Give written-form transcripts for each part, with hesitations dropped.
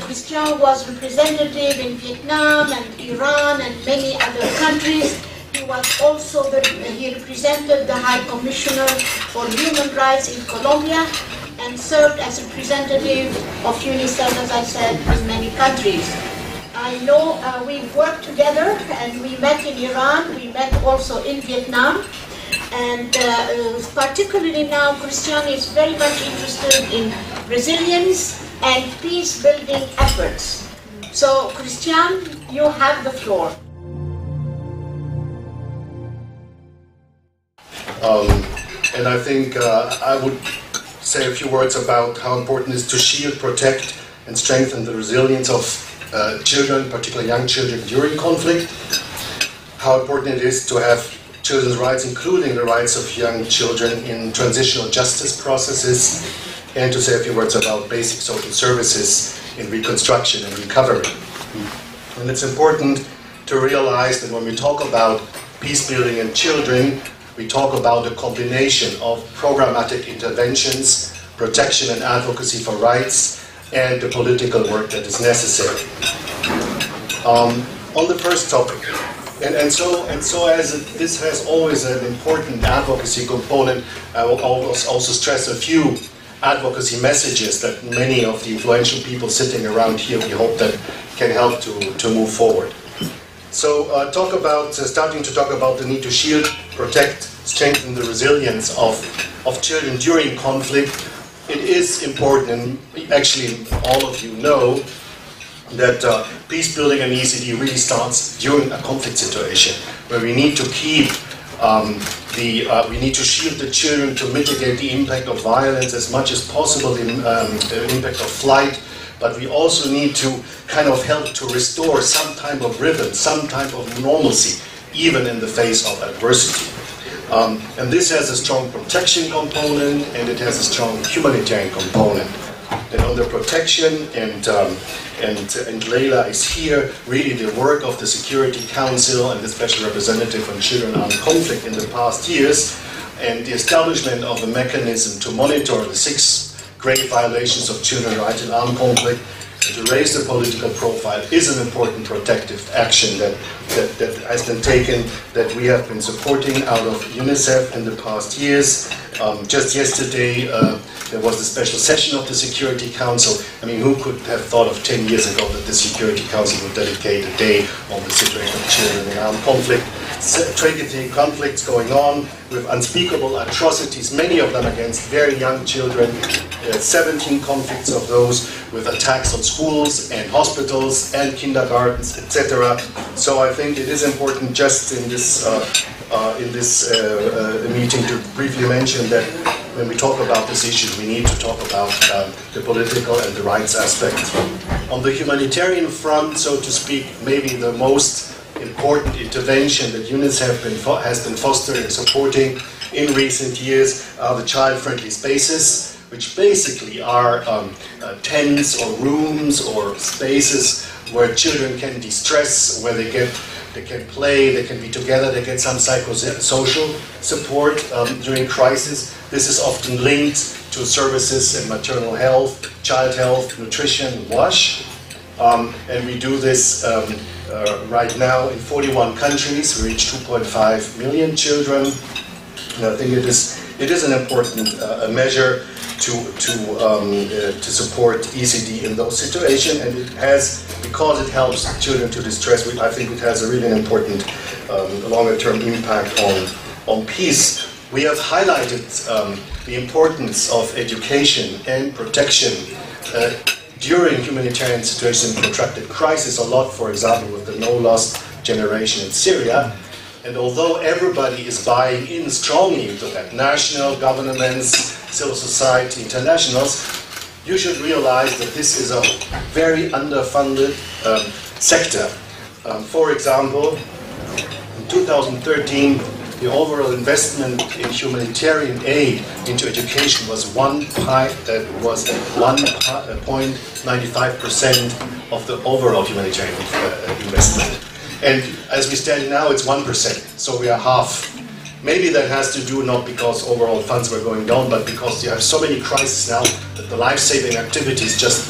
Christian was representative in Vietnam and Iran and many other countries. He was also he represented the High Commissioner for Human Rights in Colombia and served as representative of UNICEF, as I said, in many countries. I know we've worked together and we met in Iran, we met also in Vietnam, and particularly now Christian is very much interested in resilience and peace-building efforts. So, Christian, you have the floor. And I think I would say a few words about how important it is to shield, protect, and strengthen the resilience of children, particularly young children, during conflict. How important it is to have children's rights, including the rights of young children in transitional justice processes, and to say a few words about basic social services in reconstruction and recovery. And it's important to realize that when we talk about peace building and children, we talk about a combination of programmatic interventions, protection and advocacy for rights, and the political work that is necessary. On the first topic, and so as this has always an important advocacy component, I will also stress a few advocacy messages that many of the influential people sitting around here, we hope that can help to move forward. So starting to talk about the need to shield, protect, strengthen the resilience of children during conflict. It is important, and actually all of you know, that peace building and ECD really starts during a conflict situation, where we need to keep we need to shield the children to mitigate the impact of violence as much as possible, the impact of flight, but we also need to kind of help to restore some type of rhythm, some type of normalcy, even in the face of adversity. And this has a strong protection component, and it has a strong humanitarian component. And on the protection, and Leila is here, really the work of the Security Council and the Special Representative on Children and Armed Conflict in the past years, and the establishment of a mechanism to monitor the 6 grave violations of children's rights in armed conflict, and to raise the political profile is an important protective action that has been taken, that we have been supporting out of UNICEF in the past years. Just yesterday, there was a special session of the Security Council. I mean, who could have thought of 10 years ago that the Security Council would dedicate a day on the situation of children in armed conflict? Tragic conflicts going on with unspeakable atrocities, many of them against very young children, 17 conflicts of those with attacks on schools and hospitals and kindergartens, etc. So I think it is important just in this meeting to briefly mention that when we talk about this issue, we need to talk about the political and the rights aspect. On the humanitarian front, so to speak, maybe the most important intervention that UNICEF has been fostering and supporting in recent years are the child-friendly spaces, which basically are tents or rooms or spaces where children can de-stress, where they can play, they can be together, they get some psychosocial support during crisis. This is often linked to services in maternal health, child health, nutrition, WASH. And we do this right now in 41 countries. We reach 2.5 million children. And I think it is an important measure to support ECD in those situations, and it has, because it helps children to distress, I think it has a really important longer-term impact on peace. We have highlighted the importance of education and protection during humanitarian situations in protracted crisis, a lot, for example, with the no lost generation in Syria. And although everybody is buying in strongly into that, national governments, civil society, internationals, you should realize that this is a very underfunded sector. For example, in 2013, the overall investment in humanitarian aid into education was 1.95% of the overall humanitarian investment. And as we stand now, it's 1%, so we are half. Maybe that has to do not because overall funds were going down, but because you have so many crises now that the life-saving activities just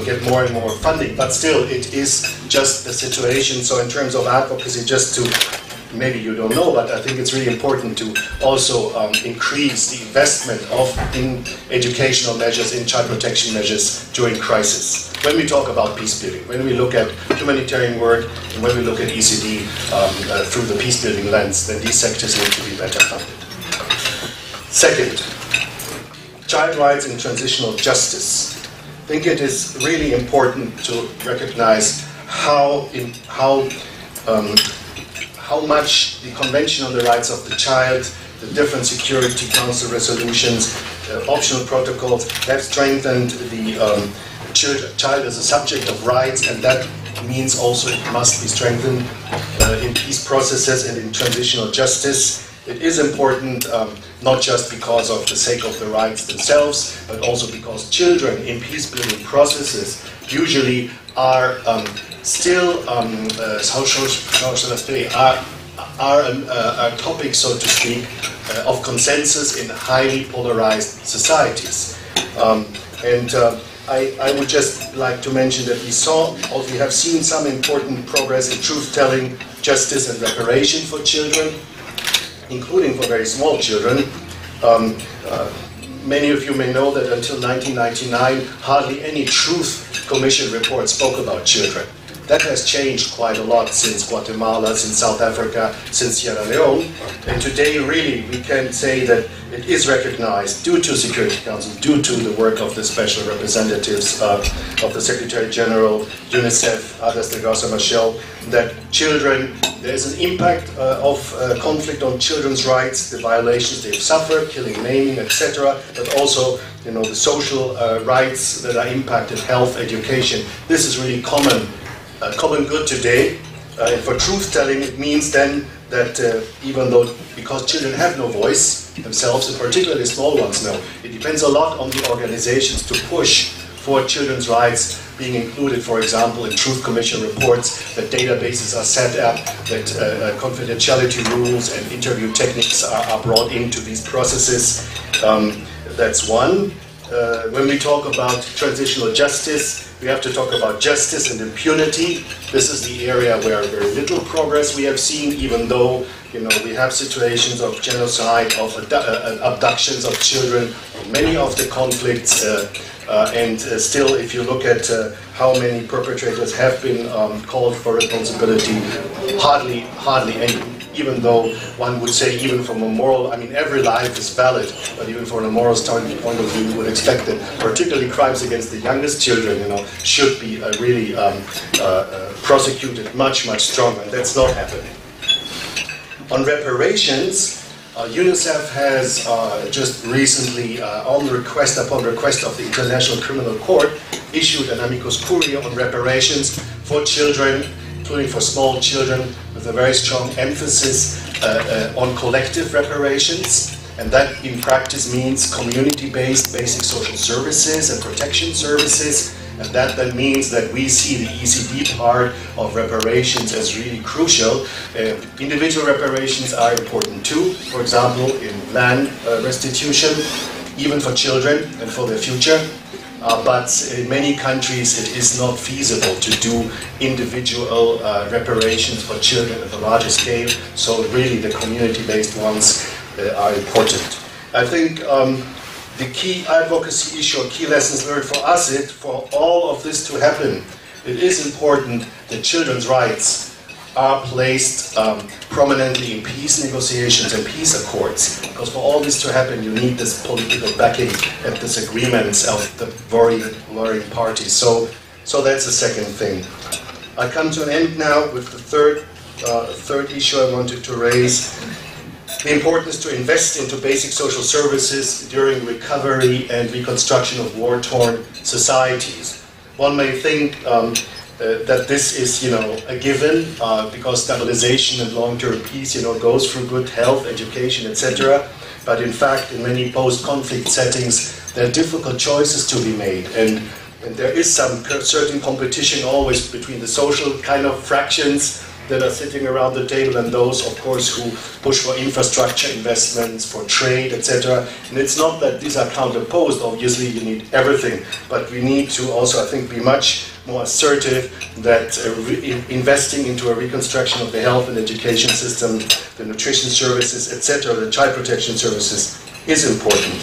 get more and more funding. But still, it is just the situation. So in terms of advocacy, just to maybe you don't know, but I think it's really important to also increase the investment in educational measures, in child protection measures during crisis. When we talk about peace building, when we look at humanitarian work, and when we look at ECD through the peace building lens, then these sectors need to be better funded. Second, child rights and transitional justice. I think it is really important to recognize how much the Convention on the Rights of the Child, the different Security Council resolutions, optional protocols have strengthened the child as a subject of rights, and that means also it must be strengthened in peace processes and in transitional justice. It is important not just because of the sake of the rights themselves, but also because children in peace-building processes usually are still, how shall I say, are a topic, so to speak, of consensus in highly polarized societies. I would just like to mention that we have seen some important progress in truth-telling, justice and reparation for children, including for very small children. Many of you may know that until 1999, hardly any Truth Commission report spoke about children. That has changed quite a lot since Guatemala, since South Africa, since Sierra Leone. And today, really, we can say that it is recognized due to Security Council, due to the work of the special representatives of the Secretary General, UNICEF, others, the Garza Machel, that children, there is an impact of conflict on children's rights, the violations they've suffered, killing, maiming, etc., but also the social rights that are impacted, health, education. This is really common good today. And for truth-telling, it means then that because children have no voice themselves, and particularly small ones now, it depends a lot on the organizations to push for children's rights being included, for example, in Truth Commission reports, that databases are set up, that confidentiality rules and interview techniques are brought into these processes. That's one. When we talk about transitional justice, we have to talk about justice and impunity. This is the area where very little progress we have seen, even though we have situations of genocide, of abductions of children, many of the conflicts, and still, if you look at how many perpetrators have been called for responsibility, hardly any. Even though one would say, even from a moral, every life is valid, but even from a moral point of view, we would expect that particularly crimes against the youngest children, should be really prosecuted much stronger. And that's not happening. On reparations, UNICEF has just recently, upon request of the International Criminal Court, issued an amicus curiae on reparations for children, including for small children, with a very strong emphasis on collective reparations. And that in practice means community-based basic social services and protection services. And that then means that we see the ECD part of reparations as really crucial. Individual reparations are important too, for example, in land restitution, even for children and for their future. But in many countries it is not feasible to do individual reparations for children at a larger scale, so really the community-based ones are important. I think the key advocacy issue, or key lessons learned for us is, for all of this to happen, it is important that children's rights are placed prominently in peace negotiations and peace accords. Because for all this to happen, you need this political backing and disagreements of the warring parties. So that's the second thing. I come to an end now with the third issue I wanted to raise. The importance to invest into basic social services during recovery and reconstruction of war-torn societies. One may think that this is, a given because stabilization and long-term peace, goes through good health, education, etc. But in fact, in many post-conflict settings, there are difficult choices to be made, and there is some certain competition always between the social kind of fractions that are sitting around the table and those, of course, who push for infrastructure investments, for trade, etc. And it's not that these are counterposed. Obviously, you need everything, but we need to also, I think, be much more assertive that investing into a reconstruction of the health and education system, the nutrition services, etc., the child protection services is important.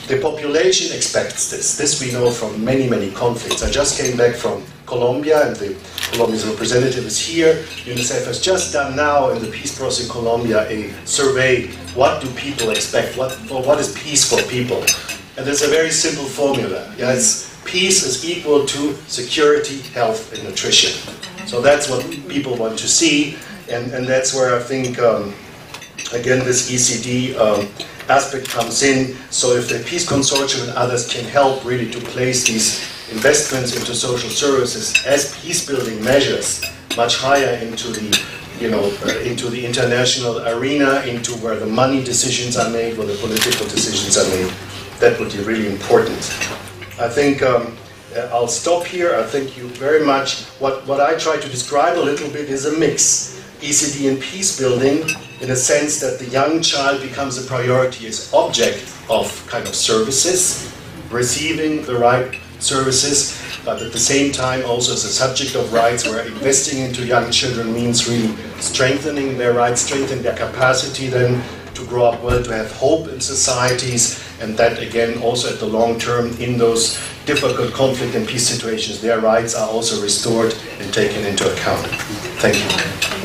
The population expects this. This we know from many, many conflicts. I just came back from Colombia, and the Colombian representative is here. UNICEF has just done now in the peace process in Colombia a survey. What do people expect? What is peace for people? And there's a very simple formula. Yes, peace is equal to security, health, and nutrition. So that's what people want to see, and that's where I think, again, this ECD aspect comes in. So if the Peace Consortium and others can help really to place these investments into social services as peace-building measures much higher into the, into the international arena, into where the money decisions are made, where the political decisions are made, that would be really important. I think I'll stop here. I thank you very much. What I try to describe a little bit is a mix. ECD and peace building, in a sense that the young child becomes a priority as object of kind of services, receiving the right services, but at the same time also as a subject of rights, where investing into young children means really strengthening their rights, strengthening their capacity then to grow up well, to have hope in societies, and that again also at the long term in those difficult conflict and peace situations, their rights are also restored and taken into account. Thank you.